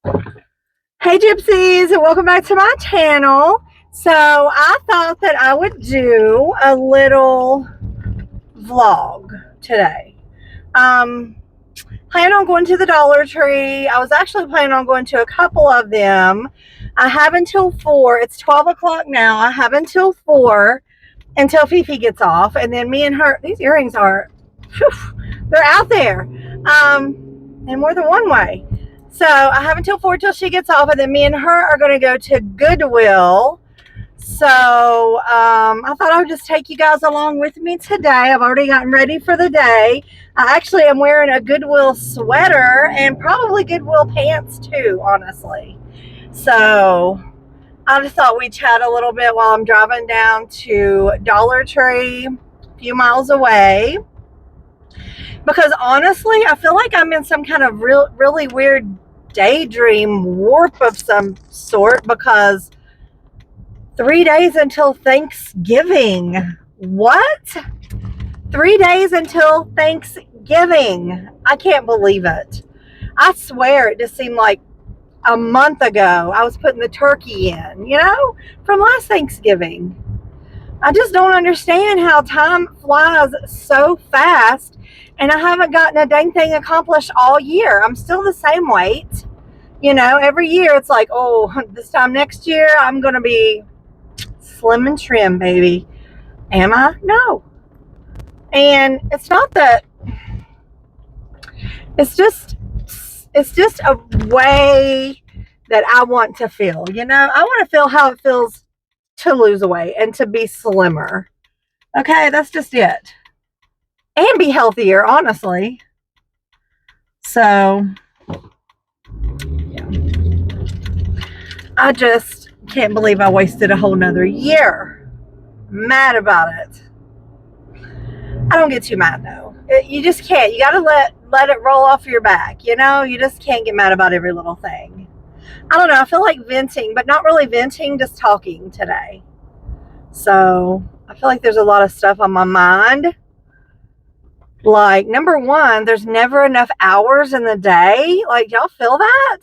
Hey gypsies, and welcome back to my channel. So I thought that I would do a little vlog today. Plan on going to the Dollar Tree. I was actually planning on going to a couple of them. I have until 4. It's 12 o'clock now. I have until 4 until Fifi gets off, and then me and her, these earrings are, whew, they're out there, and more than one way. So I have until 4 till she gets off, and then me and her are going to go to Goodwill. So I thought I would just take you guys along with me today. I've already gotten ready for the day. I actually am wearing a Goodwill sweater and probably Goodwill pants too, honestly. So I just thought we'd chat a little bit while I'm driving down to Dollar Tree, a few miles away. Because honestly, I feel like I'm in some kind of really weird daydream warp of some sort, because 3 days until Thanksgiving. What? 3 days until Thanksgiving. I can't believe it. I swear it just seemed like a month ago I was putting the turkey in, from last Thanksgiving. I just don't understand how time flies so fast, and I haven't gotten a dang thing accomplished all year. I'm still the same weight. Every year it's like, oh, this time next year I'm going to be slim and trim, baby. Am I? No. And it's not that, it's just a way that I want to feel. I want to feel how it feels to lose weight and to be slimmer. Okay, that's just it. And be healthier, honestly. So, yeah. I just can't believe I wasted a whole nother year. Mad about it. I don't get too mad though. You just can't. You gotta let it roll off your back. You just can't get mad about every little thing. I don't know. I feel like venting, but not really venting, just talking today. So I feel like there's a lot of stuff on my mind. Like, number one, there's never enough hours in the day. Like, y'all feel that?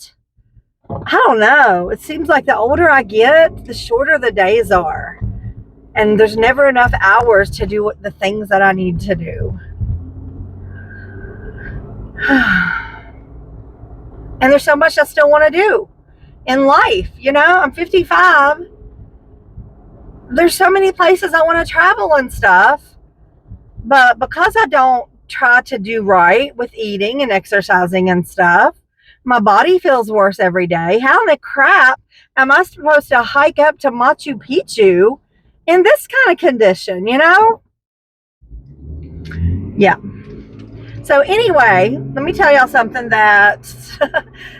I don't know. It seems like the older I get, the shorter the days are. And there's never enough hours to do the things that I need to do. And there's so much I still want to do in life. I'm 55. There's so many places I want to travel and stuff. But because I don't try to do right with eating and exercising and stuff, my body feels worse every day. How in the crap am I supposed to hike up to Machu Picchu in this kind of condition, Yeah. So anyway, let me tell y'all something that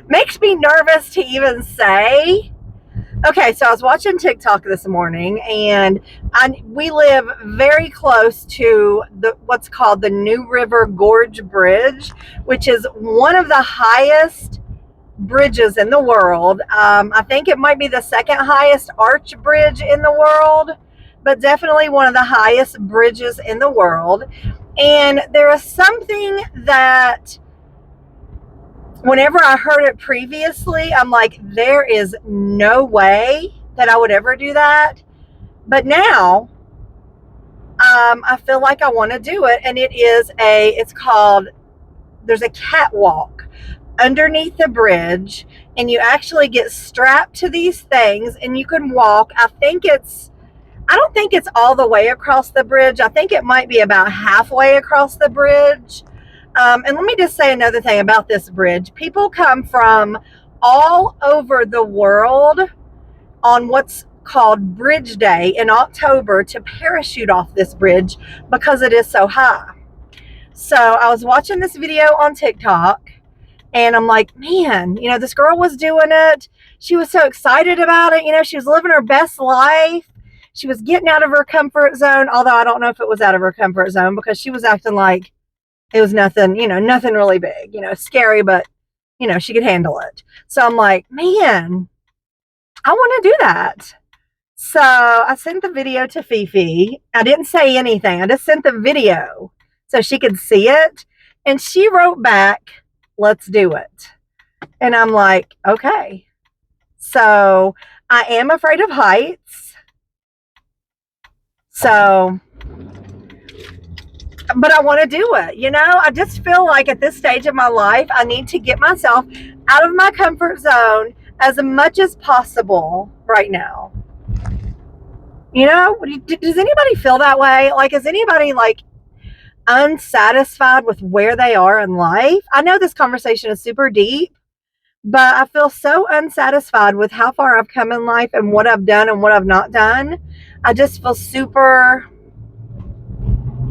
makes me nervous to even say. Okay, so I was watching TikTok this morning, and we live very close to what's called the New River Gorge Bridge, which is one of the highest bridges in the world. I think it might be the second highest arch bridge in the world, but definitely one of the highest bridges in the world. And there is something that whenever I heard it previously, I'm like, there is no way that I would ever do that. But now, I feel like I want to do it. And there's a catwalk underneath the bridge, and you actually get strapped to these things and you can walk. I don't think it's all the way across the bridge. I think it might be about halfway across the bridge. And let me just say another thing about this bridge. People come from all over the world on what's called Bridge Day in October to parachute off this bridge because it is so high. So I was watching this video on TikTok, and I'm like, man, this girl was doing it. She was so excited about it. She was living her best life. She was getting out of her comfort zone, although I don't know if it was out of her comfort zone, because she was acting like it was nothing, nothing really big, scary, but, she could handle it. So I'm like, man, I want to do that. So I sent the video to Fifi. I didn't say anything. I just sent the video so she could see it. And she wrote back, let's do it. And I'm like, okay. So I am afraid of heights. So, but I want to do it. You know, I just feel like at this stage of my life, I need to get myself out of my comfort zone as much as possible right now. You know, does anybody feel that way? Like, is anybody like unsatisfied with where they are in life? I know this conversation is super deep, but I feel so unsatisfied with how far I've come in life and what I've done and what I've not done. I just feel super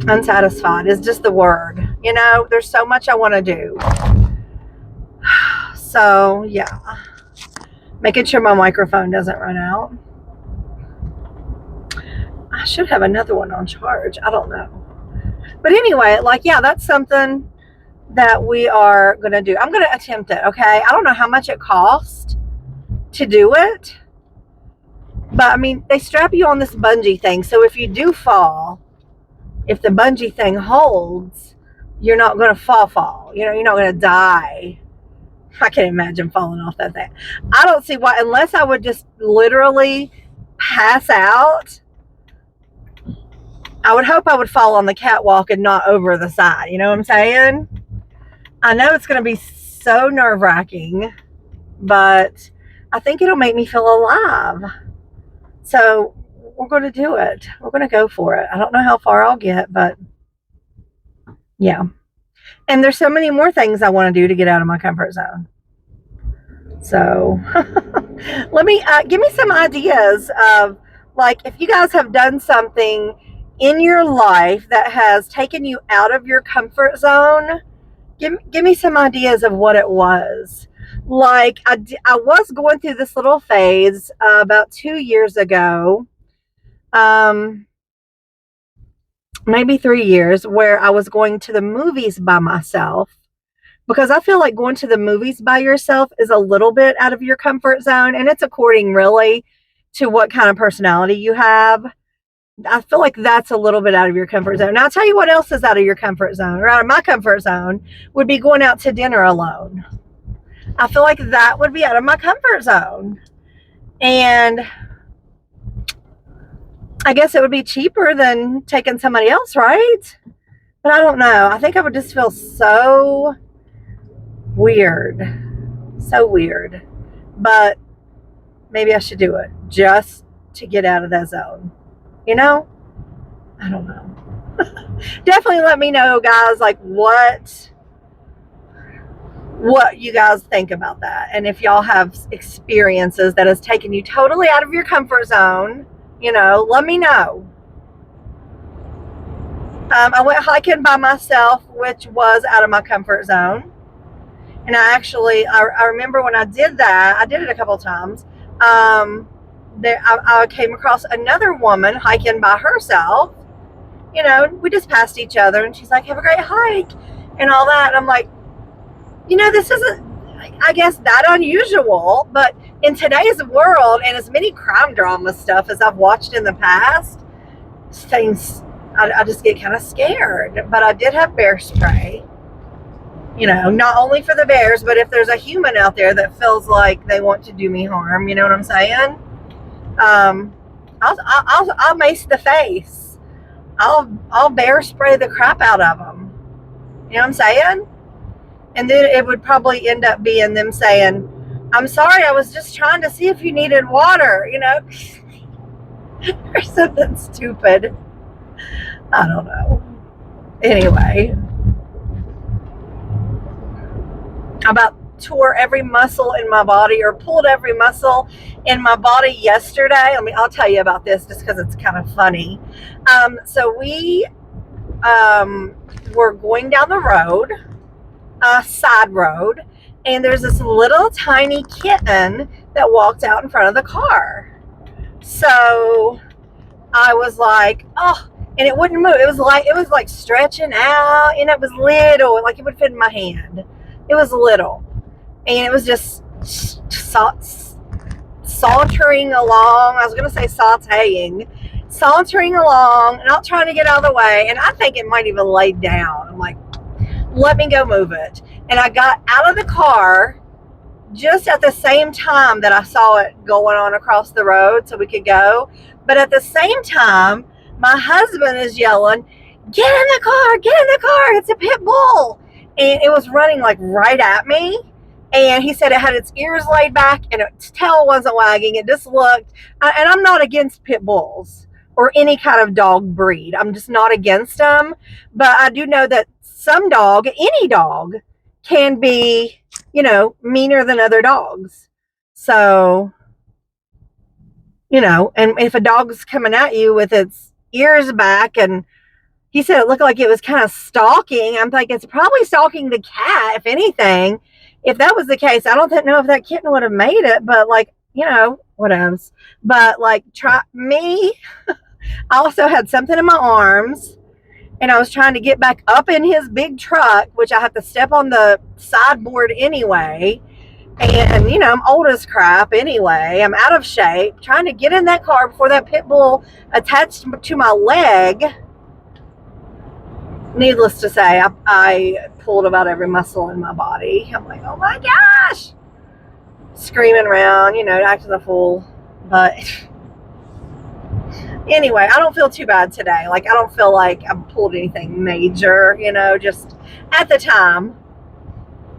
unsatisfied is just the word. You know, there's so much I want to do. So, yeah. Making sure my microphone doesn't run out. I should have another one on charge. I don't know. But anyway, like, yeah, that's something that we are going to do. I'm going to attempt it, okay? I don't know how much it costs to do it. But, I mean, they strap you on this bungee thing. So if you do fall, if the bungee thing holds, you're not going to fall. You know, you're not going to die. I can't imagine falling off that thing. I don't see why, unless I would just literally pass out. I would hope I would fall on the catwalk and not over the side. You know what I'm saying? I know it's going to be so nerve-wracking, but I think it'll make me feel alive. So we're going to do it. We're going to go for it. I don't know how far I'll get, but yeah. And there's so many more things I want to do to get out of my comfort zone. So let me give me some ideas of, like, if you guys have done something in your life that has taken you out of your comfort zone. Give me some ideas of what it was. Like, I was going through this little phase about 2 years ago, maybe 3 years, where I was going to the movies by myself, because I feel like going to the movies by yourself is a little bit out of your comfort zone, and it's according really to what kind of personality you have. I feel like that's a little bit out of your comfort zone. Now, I'll tell you what else is out of your comfort zone, or out of my comfort zone, would be going out to dinner alone. I feel like that would be out of my comfort zone. And I guess it would be cheaper than taking somebody else, right? But I don't know. I think I would just feel so weird. So weird. But maybe I should do it just to get out of that zone. You know? I don't know. Definitely let me know, guys, like what you guys think about that. And if y'all have experiences that has taken you totally out of your comfort zone, you know, let me know. I went hiking by myself, which was out of my comfort zone. And I remember when I did that, I did it a couple times. I came across another woman hiking by herself. You know, we just passed each other, and she's like, have a great hike, and all that. And I'm like, you know, this isn't, I guess, that unusual, but in today's world, and as many crime drama stuff as I've watched in the past, things, I just get kind of scared. But I did have bear spray, you know, not only for the bears, but if there's a human out there that feels like they want to do me harm, you know what I'm saying? I'll mace the face. I'll bear spray the crap out of them. You know what I'm saying? And then it would probably end up being them saying, I'm sorry, I was just trying to see if you needed water, you know, or something stupid. I don't know. Anyway, I about tore every muscle in my body, or pulled every muscle in my body yesterday. I'll tell you about this just because it's kind of funny. So we were going down the road, a side road, and there's this little tiny kitten that walked out in front of the car. So I was like, oh, and it wouldn't move. It was like stretching out, and it was little, like it would fit in my hand. It was little, and it was just sauntering along. I was going to say sauntering along, not trying to get out of the way. And I think it might even lay down. I'm like, let me go move it. And I got out of the car, just at the same time that I saw it going on across the road so we could go. But at the same time, my husband is yelling, get in the car, get in the car, it's a pit bull. And it was running like right at me. And he said it had its ears laid back and its tail wasn't wagging. It just looked, and I'm not against pit bulls or any kind of dog breed. I'm just not against them. But I do know that some dog, any dog, can be, you know, meaner than other dogs. So, you know, and if a dog's coming at you with its ears back, and he said it looked like it was kind of stalking, I'm like, it's probably stalking the cat, if anything. If that was the case, I don't know if that kitten would have made it, but like, you know, what else? But like, try me. I also had something in my arms, and I was trying to get back up in his big truck, which I have to step on the sideboard anyway. And, you know, I'm old as crap anyway. I'm out of shape. Trying to get in that car before that pit bull attached to my leg. Needless to say, I pulled about every muscle in my body. I'm like, oh my gosh. Screaming around, you know, acting a fool. But anyway, I don't feel too bad today. Like, I don't feel like I pulled anything major, you know, just at the time.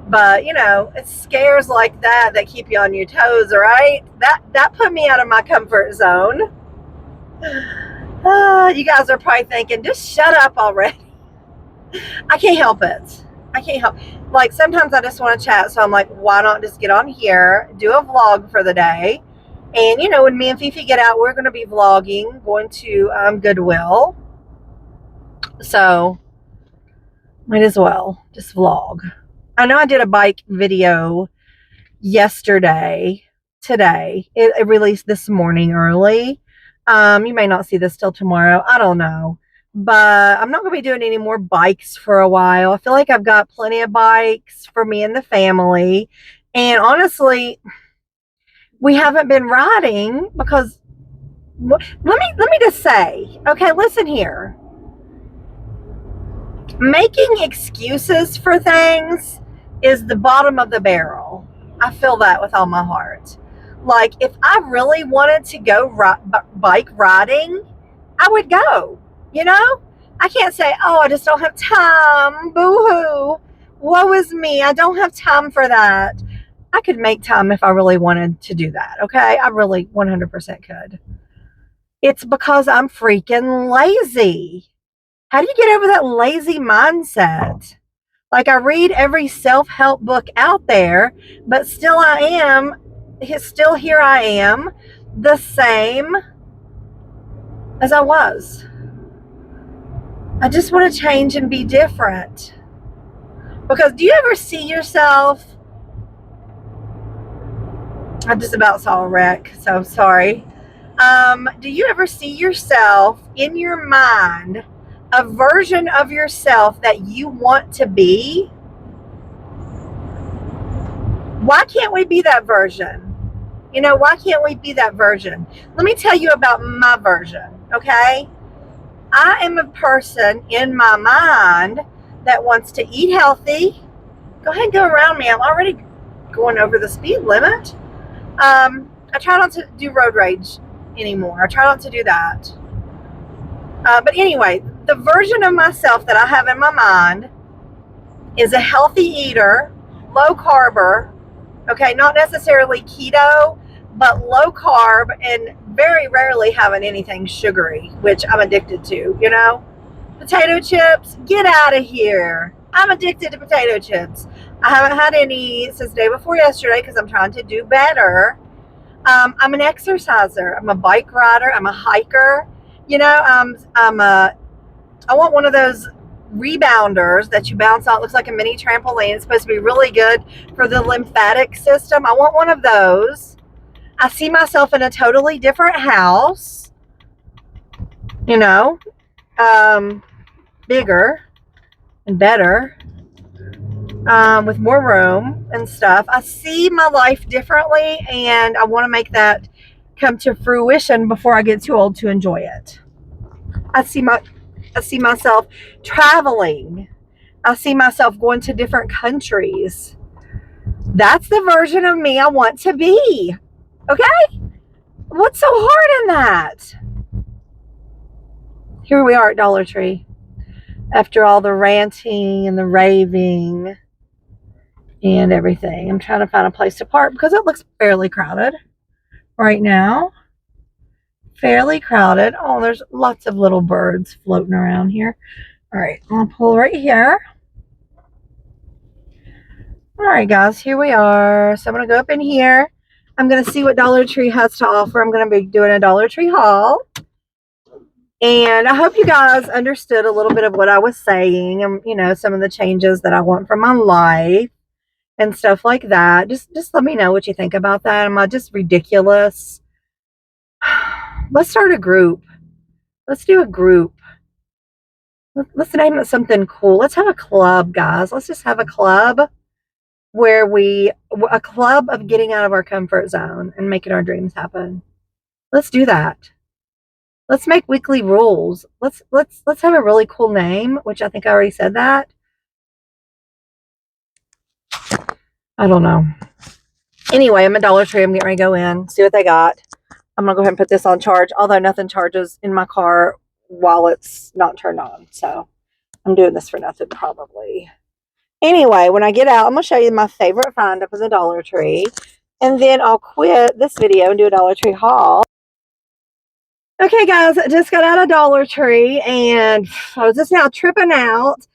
But, you know, it's scares like that that keep you on your toes, right? That put me out of my comfort zone. You guys are probably thinking, just shut up already. I can't help it. I can't help. Like, sometimes I just want to chat, so I'm like, why not just get on here, do a vlog for the day. And, you know, when me and Fifi get out, we're going to be vlogging, going to Goodwill. So, might as well just vlog. I know I did a bike video yesterday. Today. It released this morning early. You may not see this till tomorrow. I don't know. But I'm not going to be doing any more bikes for a while. I feel like I've got plenty of bikes for me and the family. And honestly, we haven't been riding because let me just say, okay, listen here. Making excuses for things is the bottom of the barrel. I feel that with all my heart. Like, if I really wanted to go bike riding, I would go, you know? I can't say, oh, I just don't have time. Boo-hoo. Woe is me. I don't have time for that. I could make time if I really wanted to do that, okay? I really 100% could. It's because I'm freaking lazy. How do you get over that lazy mindset? Like, I read every self-help book out there, but still here I am, the same as I was. I just want to change and be different. Because do you ever see yourself? I just about saw a wreck, so sorry. Do you ever see yourself in your mind, a version of yourself that you want to be? Why can't we be that version? You know, why can't we be that version? Let me tell you about my version, okay? I am a person in my mind that wants to eat healthy. Go ahead and go around me. I'm already going over the speed limit. I try not to do road rage anymore. I try not to do that. But anyway, the version of myself that I have in my mind is a healthy eater, low carber, okay, not necessarily keto, but low carb, and very rarely having anything sugary, which I'm addicted to, you know? Potato chips, get out of here. I'm addicted to potato chips. I haven't had any since the day before yesterday because I'm trying to do better. I'm an exerciser. I'm a bike rider. I'm a hiker. You know, I want one of those rebounders that you bounce out. Looks like a mini trampoline. It's supposed to be really good for the lymphatic system. I want one of those. I see myself in a totally different house, you know, bigger and better, with more room and stuff. I see my life differently, and I want to make that come to fruition before I get too old to enjoy it. I see myself traveling. I see myself going to different countries. That's the version of me I want to be. Okay? What's so hard in that? Here we are at Dollar Tree. After all the ranting and the raving and everything. I'm trying to find a place to park because it looks fairly crowded right now. Fairly crowded. Oh, there's lots of little birds floating around here. All right, I'm going to pull right here. All right, guys, here we are. So I'm going to go up in here. I'm going to see what Dollar Tree has to offer. I'm going to be doing a Dollar Tree haul. And I hope you guys understood a little bit of what I was saying and, you know, some of the changes that I want for my life and stuff like that. Just let me know what you think about that. Am I just ridiculous? Let's start a group. Let's do a group. Let's name it something cool. Let's have a club, guys. Let's just have a club where a club of getting out of our comfort zone and making our dreams happen. Let's do that. Let's make weekly rules. Let's have a really cool name, which I think I already said that. I don't know. Anyway, I'm at Dollar Tree. I'm getting ready to go in, see what they got. I'm going to go ahead and put this on charge, although nothing charges in my car while it's not turned on. So I'm doing this for nothing probably. Anyway, when I get out, I'm going to show you my favorite find up in the Dollar Tree. And then I'll quit this video and do a Dollar Tree haul. Okay, guys, I just got out of Dollar Tree and I was just now tripping out,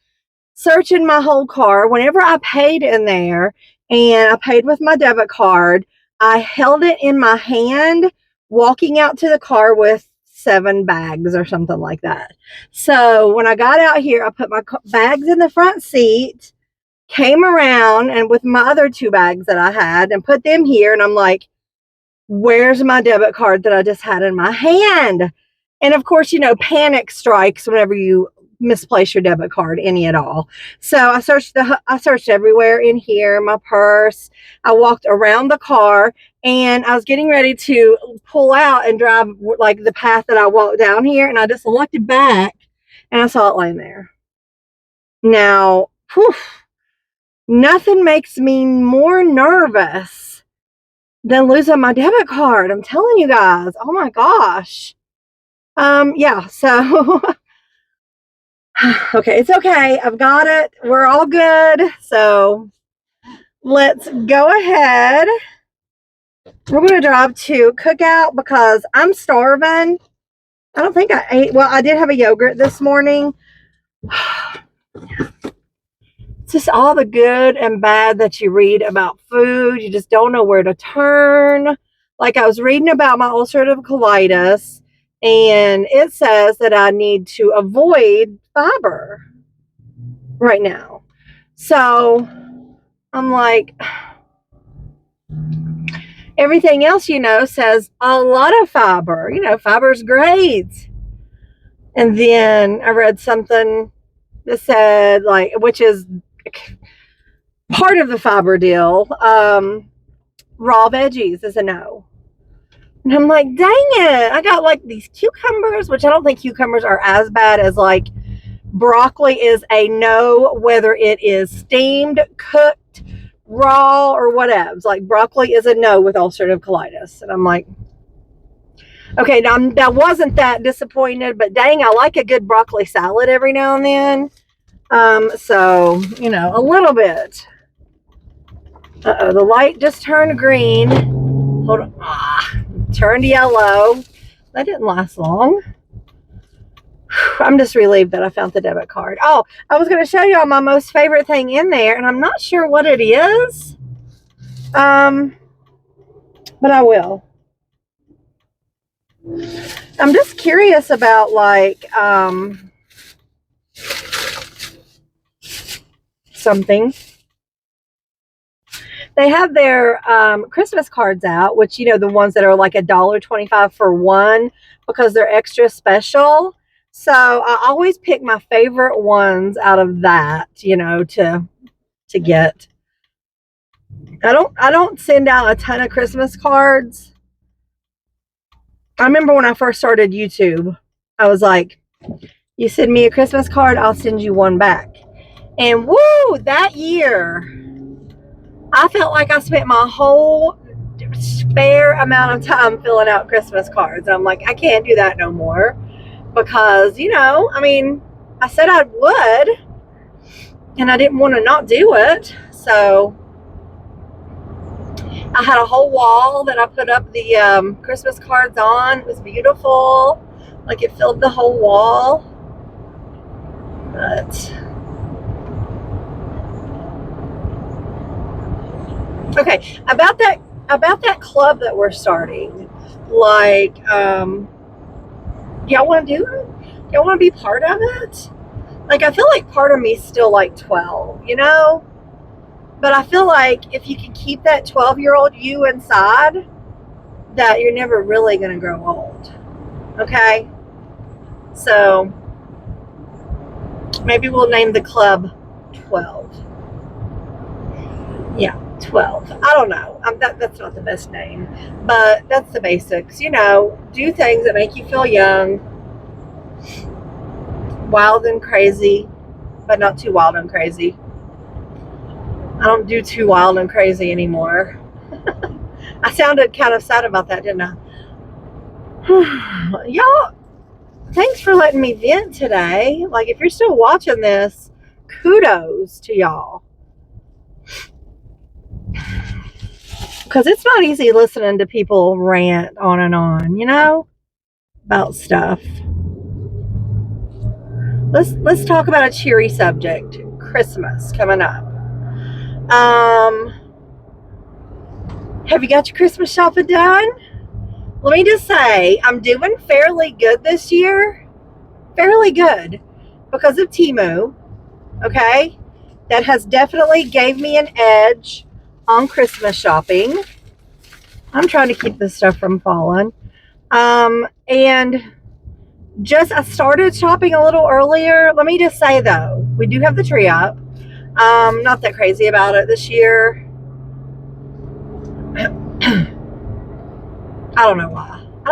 searching my whole car. Whenever I paid in there and I paid with my debit card, I held it in my hand walking out to the car with 7 bags or something like that. So when I got out here, I put my bags in the front seat, came around and with my other 2 bags that I had and put them here. And I'm like, where's my debit card that I just had in my hand? And of course, you know, panic strikes whenever you misplace your debit card, any at all. So I searched everywhere in here, my purse. I walked around the car and I was getting ready to pull out and drive like the path that I walked down here. And I just looked back and I saw it laying there. Now, whew, nothing makes me more nervous than losing my debit card. I'm telling you guys. Oh my gosh. Yeah, so okay, it's okay. I've got it. We're all good. So let's go ahead. We're going to drive to Cookout because I'm starving. I don't think I ate. Well, I did have a yogurt this morning. It's just all the good and bad that you read about food. You just don't know where to turn. Like I was reading about my ulcerative colitis, and it says that I need to avoid fiber right now. So I'm like, everything else, you know, says a lot of fiber. You know, fiber is great. And then I read something that said, like, which is part of the fiber deal, raw veggies is a no. And I'm like, dang it. I got like these cucumbers, which I don't think cucumbers are as bad as like broccoli is a no, whether it is steamed, cooked, raw, or whatever. Like broccoli is a no with ulcerative colitis. And I'm like, okay, now I wasn't that disappointed, but dang, I like a good broccoli salad every now and then. So, you know, a little bit. Uh-oh, the light just turned green. Hold on. Turned yellow. That didn't last long. I'm just relieved that I found the debit card. Oh, I was going to show y'all my most favorite thing in there, and I'm not sure what it is. But I will. I'm just curious about like something. They have their Christmas cards out, which, you know, the ones that are like $1.25 for one because they're extra special. So I always pick my favorite ones out of that, you know, to get. I don't send out a ton of Christmas cards. I remember when I first started YouTube, I was like, you send me a Christmas card, I'll send you one back. And woo, that year I felt like I spent my whole spare amount of time filling out Christmas cards. I'm like, I can't do that no more because, I mean, I said I would and I didn't want to not do it. So I had a whole wall that I put up the Christmas cards on. It was beautiful. Like it filled the whole wall. But okay, about that club that we're starting. Like, y'all want to do it? Y'all want to be part of it? Like, I feel like part of me is still like 12, But I feel like if you can keep that 12-year-old you inside, that you're never really going to grow old. Okay? So, maybe we'll name the club 12. Yeah, 12. I don't know. That's not the best name. But that's the basics. Do things that make you feel young, wild and crazy, but not too wild and crazy. I don't do too wild and crazy anymore. I sounded kind of sad about that, didn't I? Y'all, thanks for letting me vent today. Like, if you're still watching this, kudos to y'all. Because it's not easy listening to people rant on and on, about stuff. Let's talk about a cheery subject. Christmas coming up. Have you got your Christmas shopping done? Let me just say, I'm doing fairly good this year. Fairly good. Because of Temu. Okay? That has definitely gave me an edge on Christmas shopping. I'm trying to keep this stuff from falling. And I started shopping a little earlier. Let me just say, though, we do have the tree up. Not that crazy about it this year. I don't know why. I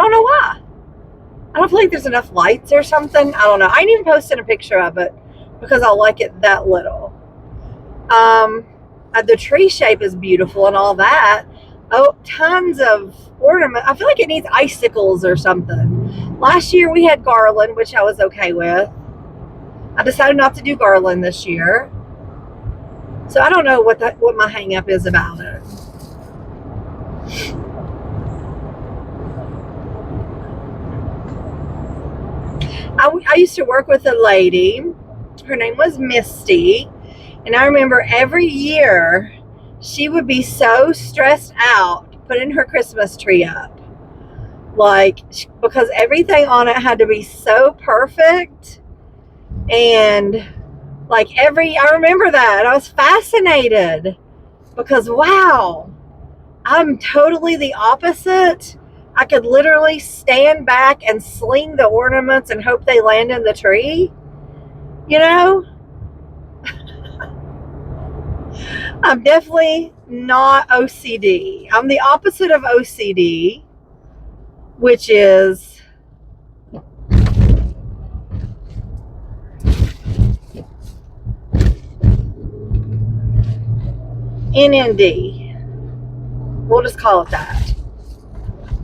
don't feel like there's enough lights or something. I don't know. I ain't even posted a picture of it because I like it that little. The tree shape is beautiful and all that. Oh, tons of ornament. I feel like it needs icicles or something. Last year we had garland, which I was okay with. I decided not to do garland this year. So I don't know what my hang up is about it. I used to work with a lady. Her name was Misty. And I remember every year she would be so stressed out putting her Christmas tree up. Like, because everything on it had to be so perfect. And like I remember that. I was fascinated because, wow, I'm totally the opposite. I could literally stand back and sling the ornaments and hope they land in the tree. I'm definitely not OCD. I'm the opposite of OCD, which is NND. We'll just call it that.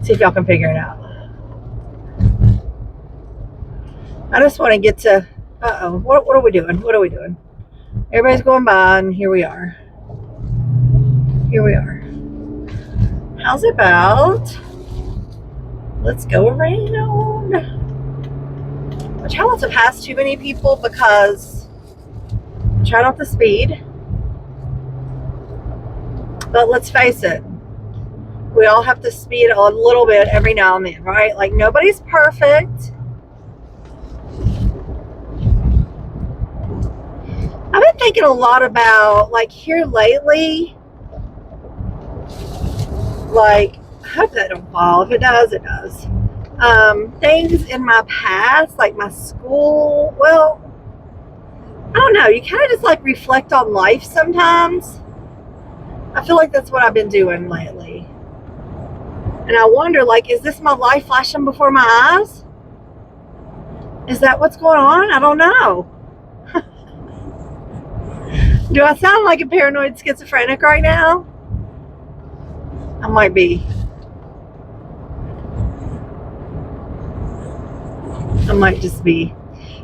See if y'all can figure it out. I just want to get to... Uh-oh. What are we doing? Everybody's going by, and here we are. How's it about... Let's go around. I try not to pass too many people because I try not to speed. But let's face it, we all have to speed a little bit every now and then, right? Like, nobody's perfect. I've been thinking a lot about, like, here lately, like, I hope that don't fall. If it does, it does. Things in my past, like my school, well, I don't know. You kind of just, like, reflect on life sometimes. I feel like that's what I've been doing lately. And I wonder, like, is this my life flashing before my eyes? Is that what's going on? I don't know. Do I sound like a paranoid schizophrenic right now? I might be. I might just be.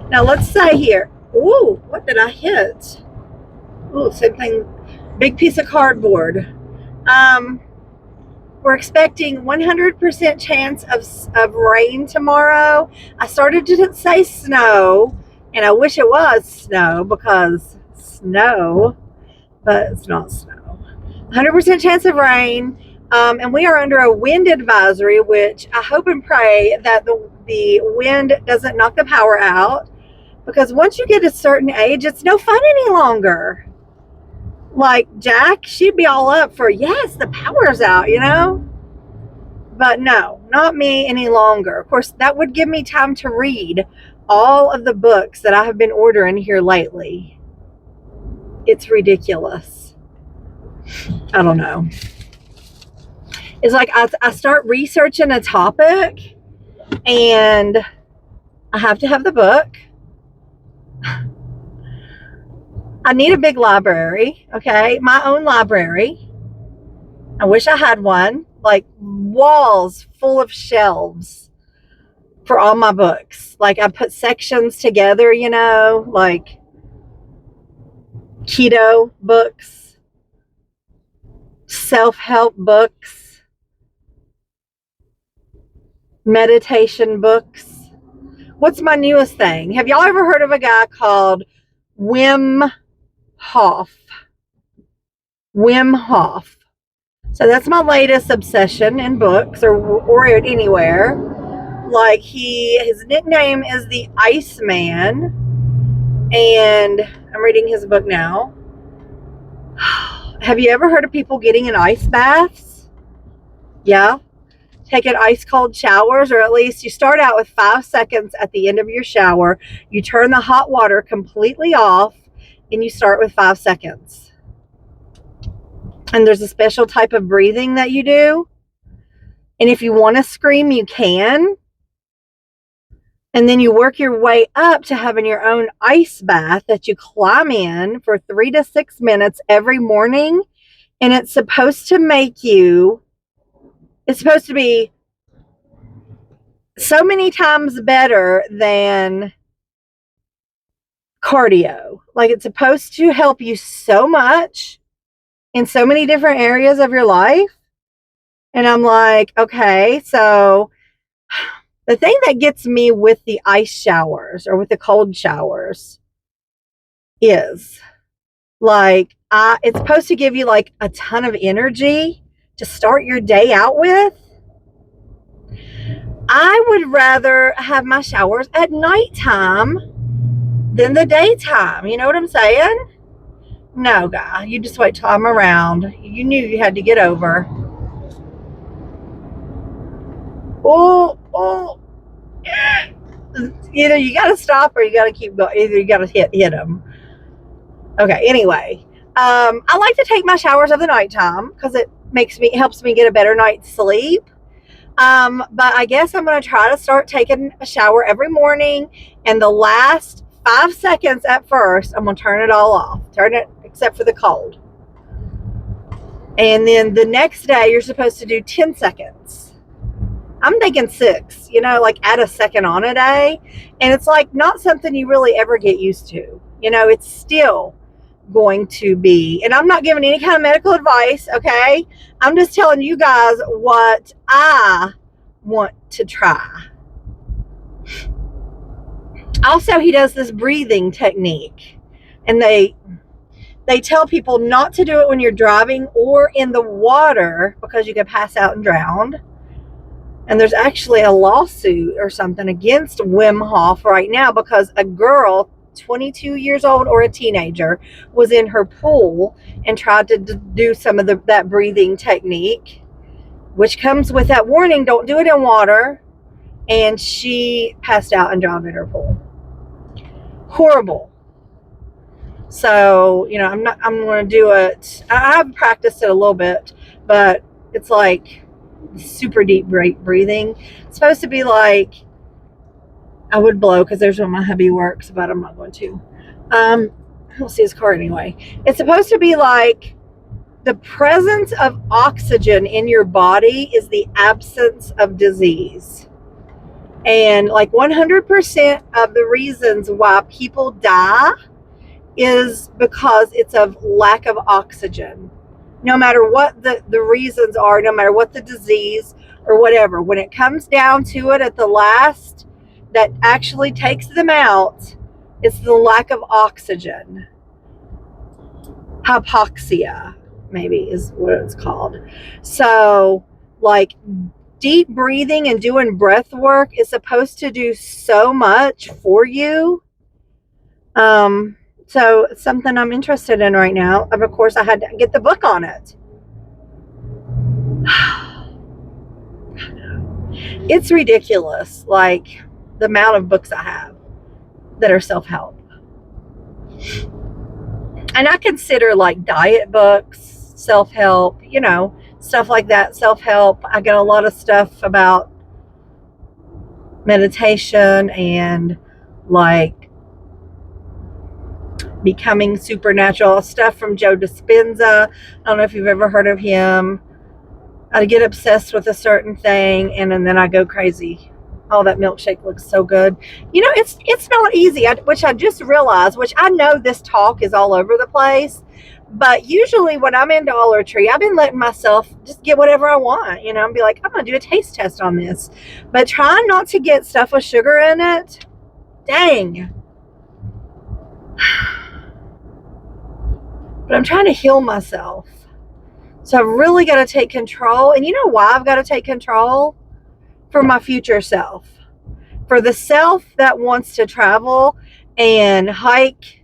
Now let's say here. Ooh, what did I hit? Ooh, same thing. Big piece of cardboard. We're expecting 100% chance of rain tomorrow. I started to say snow, and I wish it was snow because snow, but it's not snow. 100% chance of rain. And we are under a wind advisory, which I hope and pray that the wind doesn't knock the power out, because once you get a certain age, it's no fun any longer. Like Jack, she'd be all up for, yes, the power's out, you know? But no, not me any longer. Of course, that would give me time to read all of the books that I have been ordering here lately. It's ridiculous. I don't know. It's like I start researching a topic and I have to have the book. I need a big library, okay? My own library. I wish I had one, like walls full of shelves for all my books. Like I put sections together, you know, like keto books, self-help books, meditation books. What's my newest thing? Have y'all ever heard of a guy called Wim Hof? Wim Hof. So that's my latest obsession in books or anywhere. Like his nickname is the Iceman, and I'm reading his book now. Have you ever heard of people getting in ice baths? Yeah. Taking ice cold showers, or at least you start out with 5 seconds at the end of your shower. You turn the hot water completely off and you start with 5 seconds. And there's a special type of breathing that you do. And if you want to scream, you can. And then you work your way up to having your own ice bath that you climb in for 3 to 6 minutes every morning. And it's supposed to be so many times better than cardio. Like it's supposed to help you so much in so many different areas of your life. And I'm like, okay, so the thing that gets me with the ice showers or with the cold showers is like, it's supposed to give you like a ton of energy to start your day out with. I would rather have my showers at nighttime than the daytime. You know what I'm saying? No, guy, you just wait till I'm around. You knew you had to get over. Oh. Either you got to stop or you got to keep going. Either you got to hit them. Okay, anyway. I like to take my showers of the nighttime because it helps me get a better night's sleep. But I guess I'm going to try to start taking a shower every morning, and the last 5 seconds at first, I'm going to turn it all off. Turn it except for the cold. And then the next day, you're supposed to do 10 seconds. I'm thinking 6, like add a second on a day. And it's like not something you really ever get used to. It's still going to be, and I'm not giving any kind of medical advice, okay? I'm just telling you guys what I want to try. Also, he does this breathing technique, and they tell people not to do it when you're driving or in the water because you could pass out and drown. And there's actually a lawsuit or something against Wim Hof right now because a girl 22 years old or a teenager was in her pool and tried to do some of that breathing technique, which comes with that warning, don't do it in water, and she passed out and drowned in her pool. Horrible. So I'm going to do it. I've practiced it a little bit, but it's like super deep breathing. It's supposed to be like, I would blow because there's where my hubby works, but I'm not going to. don't see his card anyway. It's supposed to be like the presence of oxygen in your body is the absence of disease. And like 100% of the reasons why people die is because it's of lack of oxygen. No matter what the reasons are, no matter what the disease or whatever, when it comes down to it at the last, that actually takes them out, it's the lack of oxygen. Hypoxia, maybe, is what it's called. So, like, deep breathing and doing breath work is supposed to do so much for you. So it's something I'm interested in right now. And of course, I had to get the book on it. It's ridiculous, like the amount of books I have that are self-help. And I consider like diet books, self-help, you know, stuff like that, self-help. I got a lot of stuff about meditation and like becoming supernatural, stuff from Joe Dispenza. I don't know if you've ever heard of him. I get obsessed with a certain thing and then I go crazy. Oh, that milkshake looks so good. You know, it's not easy, which I just realized, which I know this talk is all over the place, but usually when I'm in Dollar Tree, I've been letting myself just get whatever I want, you know, and be like, I'm going to do a taste test on this. But trying not to get stuff with sugar in it, dang. But I'm trying to heal myself. So I've really got to take control. And you know why I've got to take control? For my future self. For the self that wants to travel and hike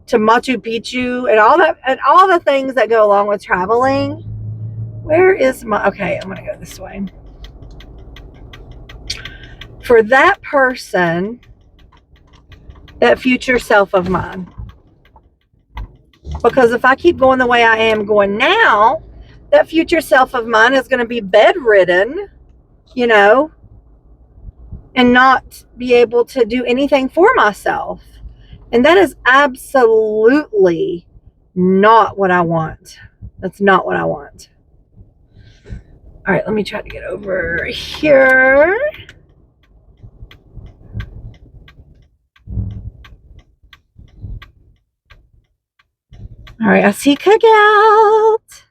to Machu Picchu and all the things that go along with traveling. Where is my... Okay, I'm going to go this way. For that person, that future self of mine. Because if I keep going the way I am going now, that future self of mine is going to be bedridden, you know, and not be able to do anything for myself. And that is absolutely not what I want. That's not what I want. All right, let me try to get over here. All right, I see Cookout.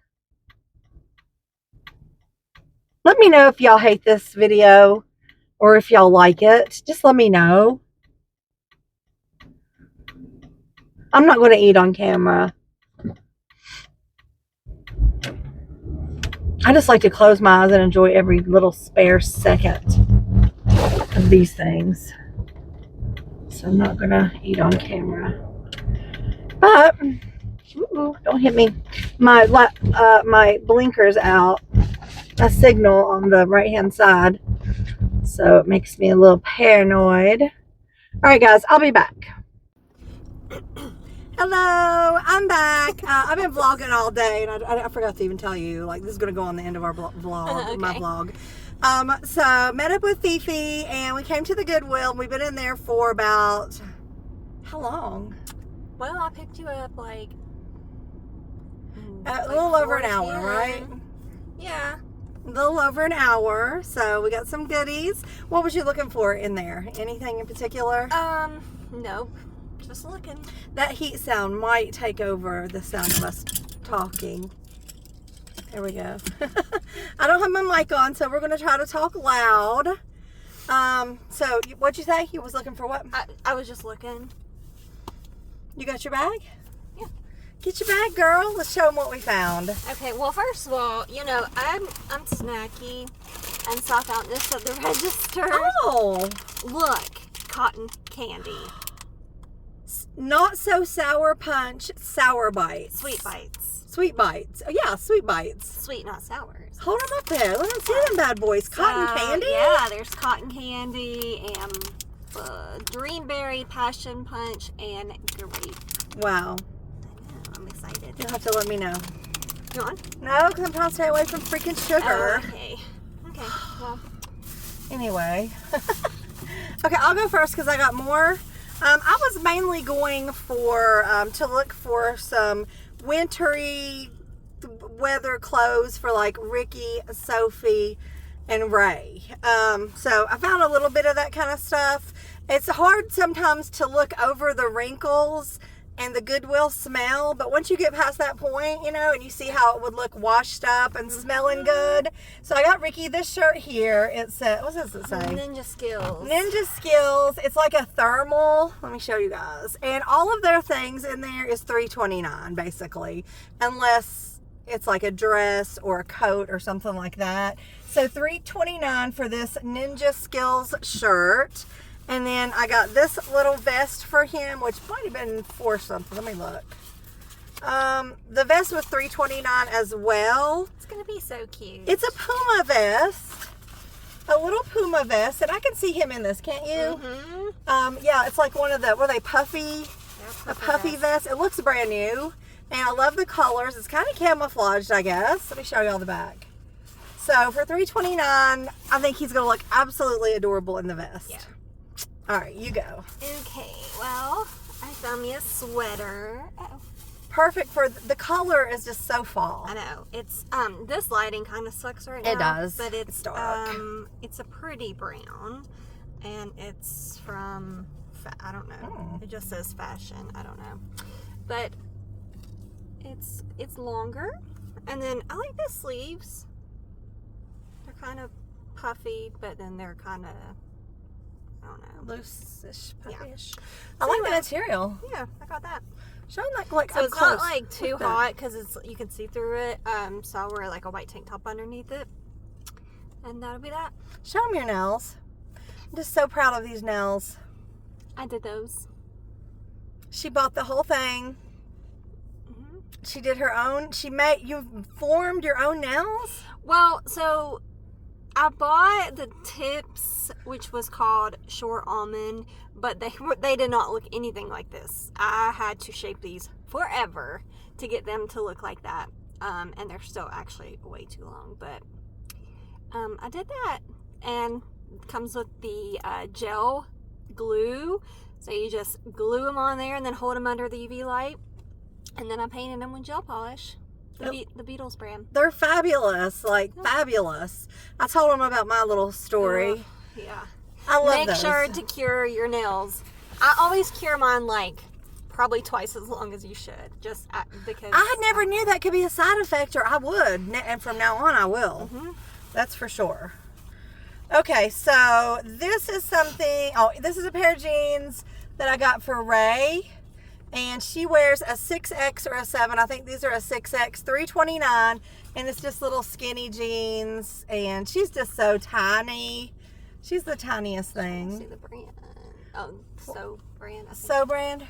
Let me know if y'all hate this video or if y'all like it. Just let me know. I'm not going to eat on camera. I just like to close my eyes and enjoy every little spare second of these things. So I'm not going to eat on camera. But... Ooh, don't hit me. My blinker's out. A signal on the right hand side. So it makes me a little paranoid. Alright guys, I'll be back. Hello, I'm back. I've been vlogging all day and I forgot to even tell you, like, this is going to go on the end of our vlog, okay. my vlog. So met up with Fifi and we came to the Goodwill. We've been in there for about, how long? Well, I picked you up like a little over an hour, right? Yeah. A little over an hour. So we got some goodies. What was you looking for in there? Anything in particular? Nope. Just looking. That heat sound might take over the sound of us talking. There we go. I don't have my mic on, so we're going to try to talk loud. So what'd you say? You was looking for what? I was just looking. You got your bag? Yeah. Get your bag, girl. Let's show them what we found. Okay, well, first of all, you know, I'm snacky, and so I found this at the register. Oh. Look, cotton candy. Not so sour punch, sour bites. Sweet bites. Sweet bites. Oh, yeah, sweet bites. Sweet, not sours. Hold them up there. Let them see them bad boys. Cotton candy? Yeah, there's cotton candy and greenberry, passion punch, and grape. Wow. I'm excited. You'll have to let me know. You on? No, because I'm trying to stay away from freaking sugar. Oh, okay. Okay, well. Anyway. Okay, I'll go first because I got more. I was mainly going for to look for some wintry weather clothes for like Ricky, Sophie, and Ray. So I found a little bit of that kind of stuff. It's hard sometimes to look over the wrinkles and the Goodwill smell, but once you get past that point, you know, and you see how it would look washed up and smelling good. So I got Ricky this shirt here. It says, what does it say? Ninja Skills. Ninja Skills. It's like a thermal. Let me show you guys. And all of their things in there is $3.29 basically, unless it's like a dress or a coat or something like that. So $3.29 for this Ninja Skills shirt. And then I got this little vest for him, which might have been for something. Let me look. The vest was $3.29 as well. It's going to be so cute. It's a Puma vest. A little Puma vest. And I can see him in this, can't you? Mm-hmm. Yeah, it's like one of the, were they puffy? Yeah, A puffy vest. It looks brand new. And I love the colors. It's kind of camouflaged, I guess. Let me show you all the back. So for $3.29, I think he's going to look absolutely adorable in the vest. Yeah. All right, you go. Okay, well, I found me a sweater. Uh-oh. Perfect for the color is just so fall. I know. It's this lighting kind of sucks right now. It does. But It's dark. It's a pretty brown, and it's from I don't know. Oh. It just says fashion. I don't know, but it's longer, and then I like the sleeves. They're kind of puffy, but then they're kind of, I don't know, Loose-ish, puffy-ish. Yeah. I like the anyway. material. Yeah, I got that. Show them like So up it's close. not like too Look at that. hot because it's you can see through it. So I'll wear like a white tank top underneath it, and that'll be that. Show them your nails. I'm just so proud of these nails. I did those. She bought the whole thing. Hmm. She did her own. You formed your own nails? Well, so I bought the tips, which was called Short Almond, but they did not look anything like this. I had to shape these forever to get them to look like that, and they're still actually way too long. But I did that, and it comes with the gel glue, so you just glue them on there and then hold them under the UV light, and then I painted them with gel polish. The Beatles brand. They're fabulous, fabulous. I told them about my little story. Yeah. I love Make those. sure to cure your nails. I always cure mine like probably twice as long as you should, just because. I never knew that could be a side effect, or I would, and from now on I will. Hmm. That's for sure. Okay, so this is something. Oh, this is a pair of jeans that I got for Ray. And she wears a 6X or a 7. I think these are a 6X, $3.29. And it's just little skinny jeans. And she's just so tiny. She's the tiniest See thing. the brand. Oh, So brand. I think. So brand.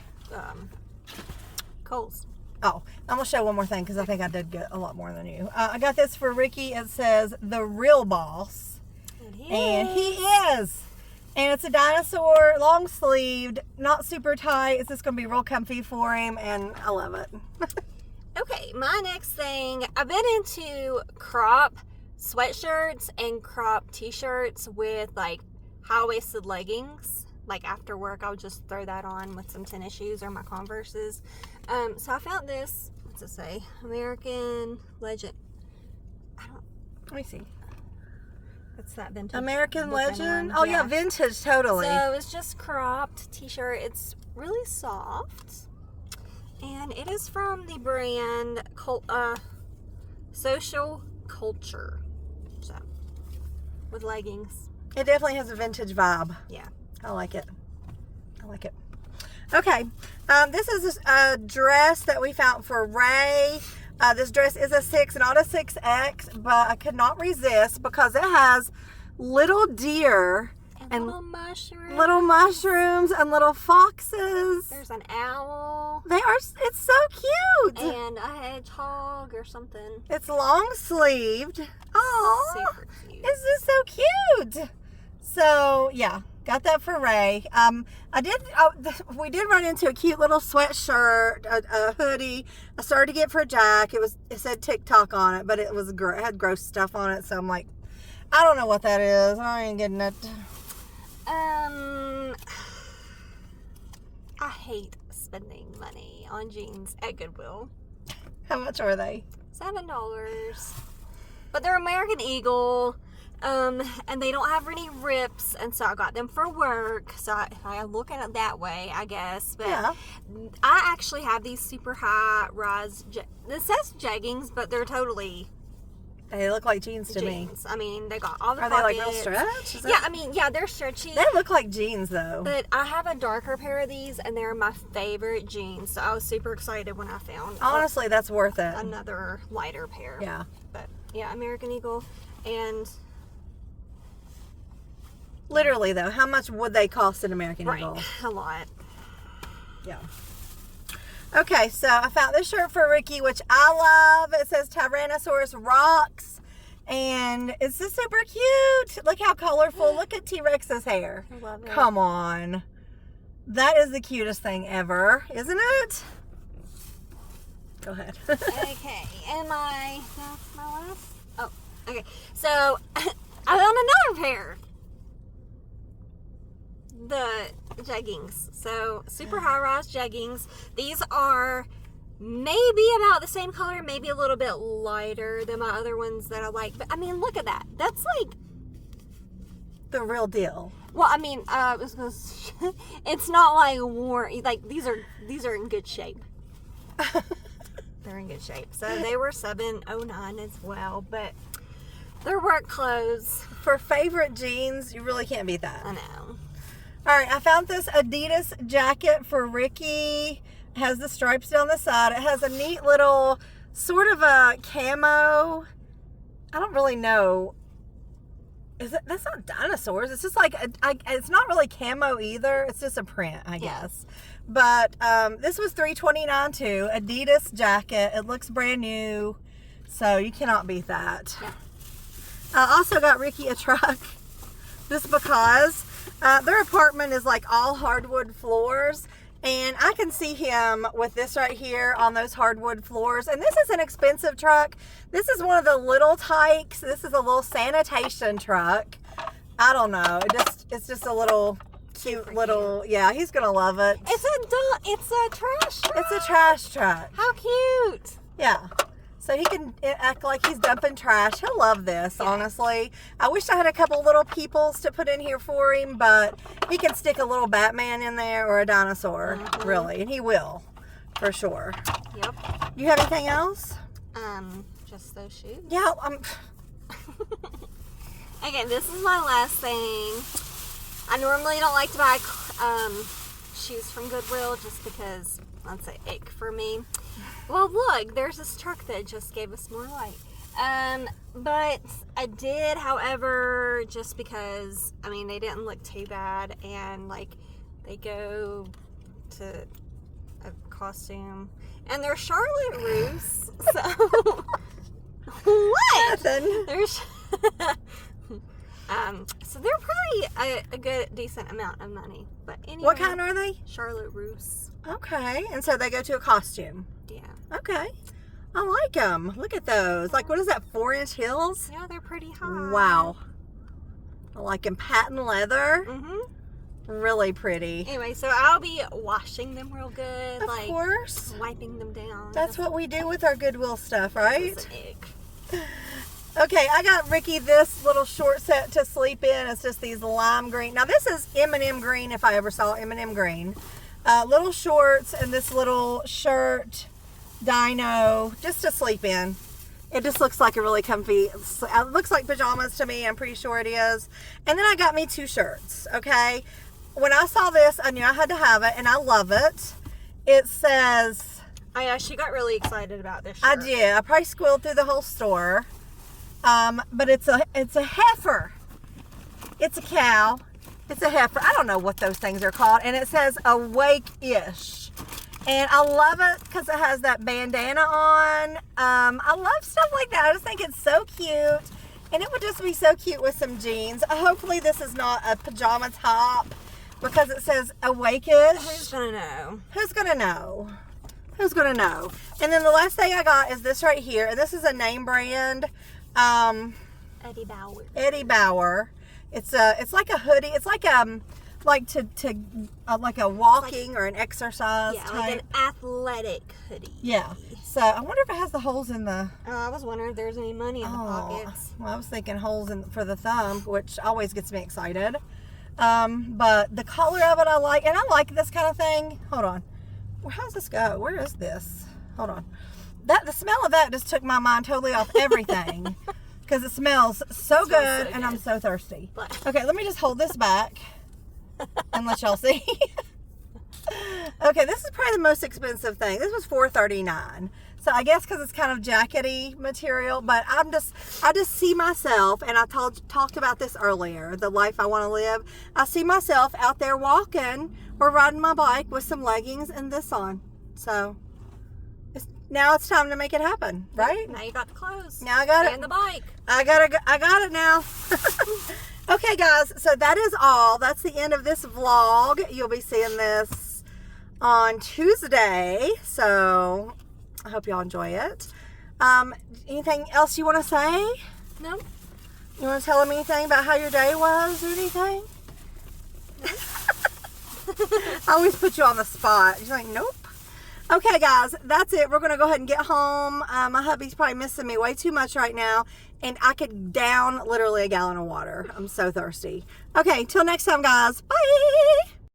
Kohl's. Oh, I'm going to show one more thing because I think I did get a lot more than you. I got this for Ricky. It says The Real Boss. And he is. And it's a dinosaur, long sleeved, not super tight. It's just going to be real comfy for him, and I love it. Okay, my next thing, I've been into crop sweatshirts and crop t-shirts with like high-waisted leggings. Like after work, I'll just throw that on with some tennis shoes or my Converses. So I found this, what's it say? American Legend. Let me see. It's that vintage. American the thin Legend? one. Oh, yeah, vintage, totally. So it's just cropped t-shirt. It's really soft. And it is from the brand Social Culture. So, with leggings. It definitely has a vintage vibe. Yeah. I like it. I like it. Okay. This is a dress that we found for Ray. This dress is a 6, not a 6X, but I could not resist because it has little deer and little mushrooms. and little foxes. There's an owl. It's so cute. And a hedgehog or something. It's long sleeved. Oh, Super cute. it's just so cute. So yeah, got that for Ray. We did run into a cute little sweatshirt, a hoodie. I started to get for Jack. It said TikTok on it, but it had gross stuff on it. So I'm like, I don't know what that is. I ain't getting it. I hate spending money on jeans at Goodwill. How much are they? $7. But they're American Eagle, and they don't have any rips, and so I got them for work. So if I look at it that way, I guess. But Yeah. I actually have these super high rise. It says jeggings, but they're totally They look like jeans to me. jeans. I mean, they got all the Are they like real pockets. stretch? Is that- Yeah, I mean, yeah, they're stretchy. They look like jeans though. But I have a darker pair of these, and they're my favorite jeans. So I was super excited when I found Honestly, that's worth it. another lighter pair. Yeah. But yeah, American Eagle, and Literally though, how much would they cost at American right, Eagle? a lot. Yeah. Okay, so I found this shirt for Ricky, which I love. It says Tyrannosaurus Rocks. And it's just super cute. Look how colorful. Look at T-Rex's hair. I love it. Come on. That is the cutest thing ever, isn't it? Go ahead. Okay, and my last. Oh, okay. So I found another pair. The jeggings. So super high rise jeggings. These are maybe about the same color, maybe a little bit lighter than my other ones that I like. But I mean, look at that. That's like, The real deal. well, I mean, it's not like worn. Like these are in good shape. They're in good shape. So they were $7.09 as well, but they're work clothes. For favorite jeans, you really can't beat that. I know. All right, I found this Adidas jacket for Ricky. It has the stripes down the side. It has a neat little sort of a camo. I don't really know. That's not dinosaurs. It's just like, it's not really camo either. It's just a print, I guess. But this was $3.29 too. Adidas jacket. It looks brand new. So you cannot beat that. Yeah. I also got Ricky a truck. Just because their apartment is like all hardwood floors, and I can see him with this right here on those hardwood floors. And this is an expensive truck. This is one of the little tykes. This is a little sanitation truck. I don't know. It's just a little cute little, yeah, he's gonna love it. It's a trash truck. It's a trash truck. How cute. Yeah. So he can act like he's dumping trash. He'll love this, honestly. I wish I had a couple little peoples to put in here for him, but he can stick a little Batman in there or a dinosaur, really. And he will, for sure. Yep. You have anything else? Just those shoes. Yeah. Okay, this is my last thing. I normally don't like to buy shoes from Goodwill just because that's an ick for me. Well, look, there's this truck that just gave us more light. But I did, however, just because, I mean, they didn't look too bad, and like they go to a costume, and they're Charlotte Russe. So what? Nothing. There's so they're probably a good decent amount of money. But anyway, What kind are they? Charlotte Russe. Okay. And so they go to a costume. Yeah. Okay. I like them. Look at those. Like, what is that, 4-inch heels? Yeah, they're pretty high. Wow. I like them. Patent leather. Mm-hmm. Really pretty. Anyway, so I'll be washing them real good, Of like course. wiping them down. That's what we do with our Goodwill stuff, right? It's an ick. Okay, I got Ricky this little short set to sleep in. It's just these lime green. Now, this is M&M green if I ever saw M&M green. Little shorts and this little shirt, dino, just to sleep in. It just looks like a really comfy, it looks like pajamas to me. I'm pretty sure it is. And then I got me 2 shirts, okay? When I saw this, I knew I had to have it, and I love it. It says... Oh yeah, she got really excited about this shirt. I did. I probably squealed through the whole store. But it's a heifer. It's a cow. It's a heifer. I don't know what those things are called. And it says awake-ish. And I love it because it has that bandana on. I love stuff like that. I just think it's so cute. And it would just be so cute with some jeans. Hopefully this is not a pajama top because it says awake-ish. Who's gonna know? Who's gonna know? Who's gonna know? And then the last thing I got is this right here. And this is a name brand. Eddie Bauer. Eddie Bauer. It's like a hoodie. It's like like to like a walking or an exercise type. like an athletic hoodie. Yeah. So I wonder if it has the holes in the. I was wondering if there's any money in the pockets. Well, I was thinking holes for the thumb, which always gets me excited. But the color of it I like, and I like this kind of thing. Hold on. How does this go? Where is this? Hold on. The smell of that just took my mind totally off everything because it smells so good, and I'm so thirsty. Okay, let me just hold this back and let y'all see. Okay, this is probably the most expensive thing. This was $4.39. So I guess because it's kind of jackety material, but I just see myself, and I talked about this earlier, the life I want to live. I see myself out there walking or riding my bike with some leggings and this on. So now it's time to make it happen, right? Now you got the clothes. Now I got it. And the bike. I got it now. Okay, guys, so that is all. That's the end of this vlog. You'll be seeing this on Tuesday, so I hope y'all enjoy it. Anything else you want to say? No. You want to tell them anything about how your day was or anything? I always put you on the spot. You're like, nope. Okay, guys, that's it. We're going to go ahead and get home. My hubby's probably missing me way too much right now, and I could down literally a gallon of water. I'm so thirsty. Okay, till next time, guys. Bye.